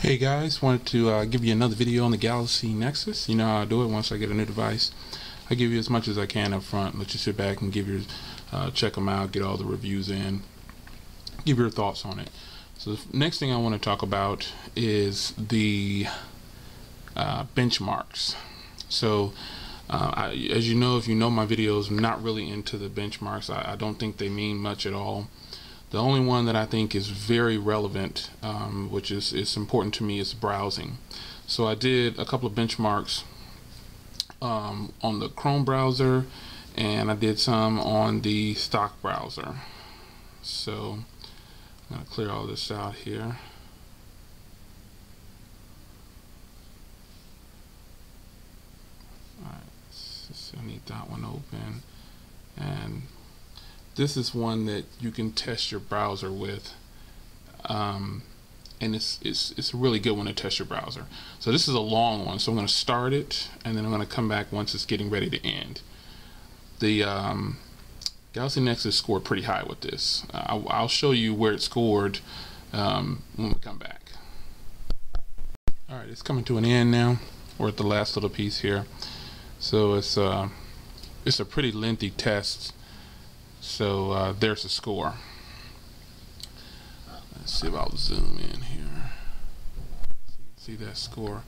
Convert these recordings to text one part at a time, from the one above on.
Hey guys, wanted to give you another video on the Galaxy Nexus. You know how I do it. Once I get a new device, I give you as much as I can up front. Let you sit back and give your check them out, get all the reviews in, give your thoughts on it. So the next thing I want to talk about is the benchmarks. So as you know, if you know my videos, I'm not really into the benchmarks. I don't think they mean much at all. The only one that I think is very relevant, which is important to me, is browsing. So I did a couple of benchmarks on the Chrome browser, and I did some on the stock browser. So I'm going to clear all this out here. Alright, so I need that one open, and this is one that you can test your browser with, and it's a really good one to test your browser. So this is a long one, so I'm going to start it, and then I'm going to come back once it's getting ready to end. The Galaxy Nexus scored pretty high with this. I'll show you where it scored when we come back. Alright, it's coming to an end now. We're at the last little piece here. So it's a pretty lengthy test. So there's the score. Let's see if I'll zoom in here. See that score?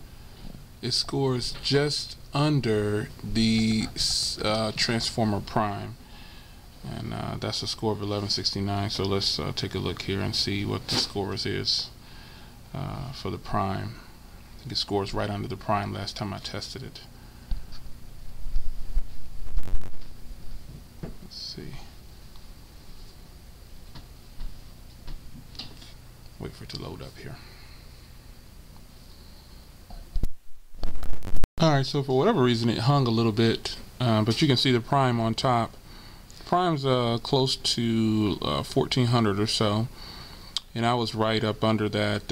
It scores just under the Transformer Prime, and that's a score of 1169. So let's take a look here and see what the scores is for the Prime. I think it scores right under the Prime last time I tested it. Let's see. Wait for it to load up here. Alright, so for whatever reason it hung a little bit, but you can see the Prime on top. Prime's close to 1400 or so, and I was right up under that,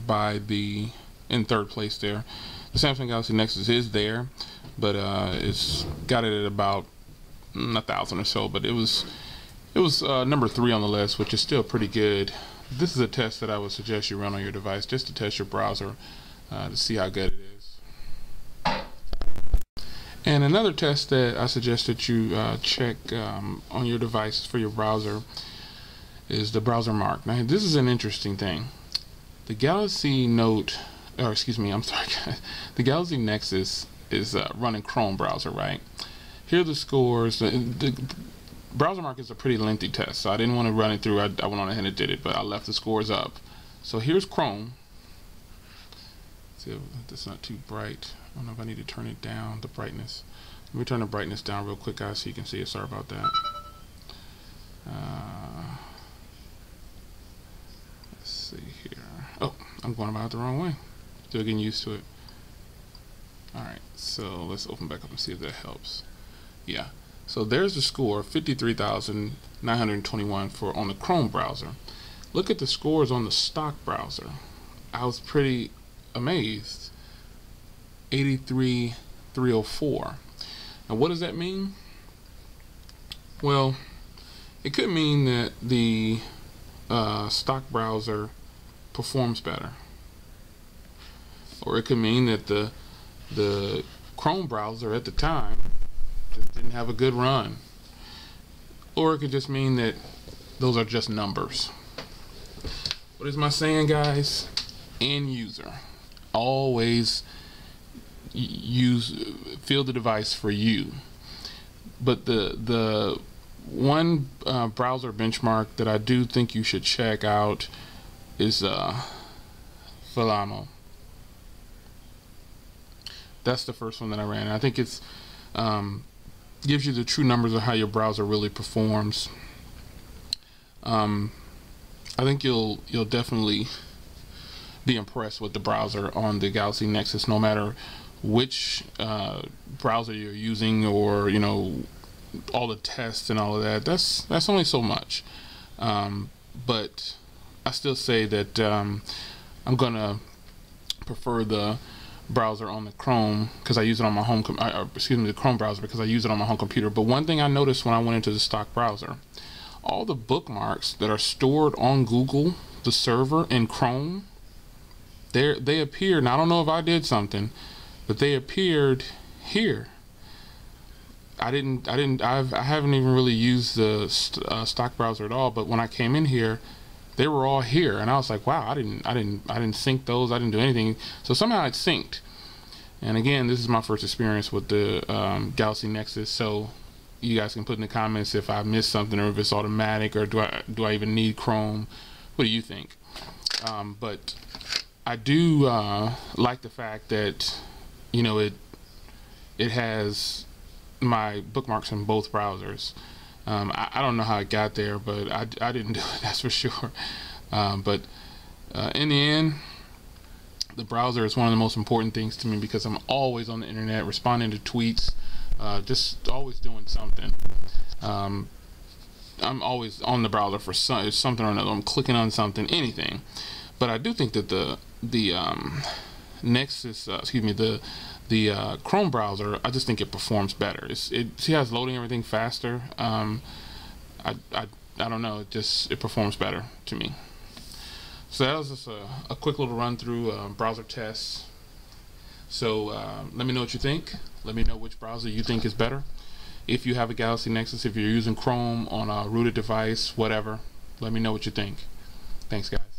by the in third place there. The Samsung Galaxy Nexus is there, but it's got it at about 1,000 or so, but it was number 3 on the list, which is still pretty good. This is a test that I would suggest you run on your device just to test your browser to see how good it is. And another test that I suggest that you check on your device for your browser is the browser mark. Now this is an interesting thing. The Galaxy Note, or excuse me, I'm sorry guys, the Galaxy Nexus is running Chrome browser, right? Here are the scores. The browser mark is a pretty lengthy test, so I didn't want to run it through. I went on ahead and did it, but I left the scores up. So here's Chrome. Let's see if that's not too bright. I don't know if I need to turn it down, the brightness. Let me turn the brightness down real quick, guys, so you can see it. Sorry about that. Let's see here. Oh, I'm going about it the wrong way. Still getting used to it. Alright, so let's open back up and see if that helps. Yeah. So there's the score, 53,921 for on the Chrome browser. Look at the scores on the stock browser. I was pretty amazed. 83,304. Now what does that mean? Well, it could mean that the stock browser performs better, or it could mean that the Chrome browser at the time just didn't have a good run, or it could just mean that those are just numbers. What is my saying, guys? End user. Always feel the device for you. But the one browser benchmark that I do think you should check out is Filamo. That's the first one that I ran. I think it's gives you the true numbers of how your browser really performs. I think you'll definitely be impressed with the browser on the Galaxy Nexus, no matter which browser you're using, or you know, all the tests and all of that. That's only so much, but I still say that I'm gonna prefer the browser on the Chrome because I use it on my home the Chrome browser because I use it on my home computer. But one thing I noticed when I went into the stock browser, all the bookmarks that are stored on Google, the server, in Chrome, they appear, and I don't know if I did something, but they appeared here. I haven't even really used the stock browser at all, but when I came in here, they were all here, and I was like, wow, I didn't sync those. I didn't do anything. So somehow it synced. And again, this is my first experience with the Galaxy Nexus, so you guys can put in the comments if I missed something, or if it's automatic, or do I even need Chrome? What do you think? But I do like the fact that, you know, it has my bookmarks in both browsers. I don't know how it got there, but I didn't do it, that's for sure. But in the end, the browser is one of the most important things to me, because I'm always on the internet, responding to tweets, just always doing something. I'm always on the browser for something or another. I'm clicking on something, anything. But I do think that the Nexus, the Chrome browser, I just think it performs better. It has loading everything faster. I don't know. It performs better to me. So that was just a quick little run through browser tests. So let me know what you think. Let me know which browser you think is better. If you have a Galaxy Nexus, if you're using Chrome on a rooted device, whatever, let me know what you think. Thanks, guys.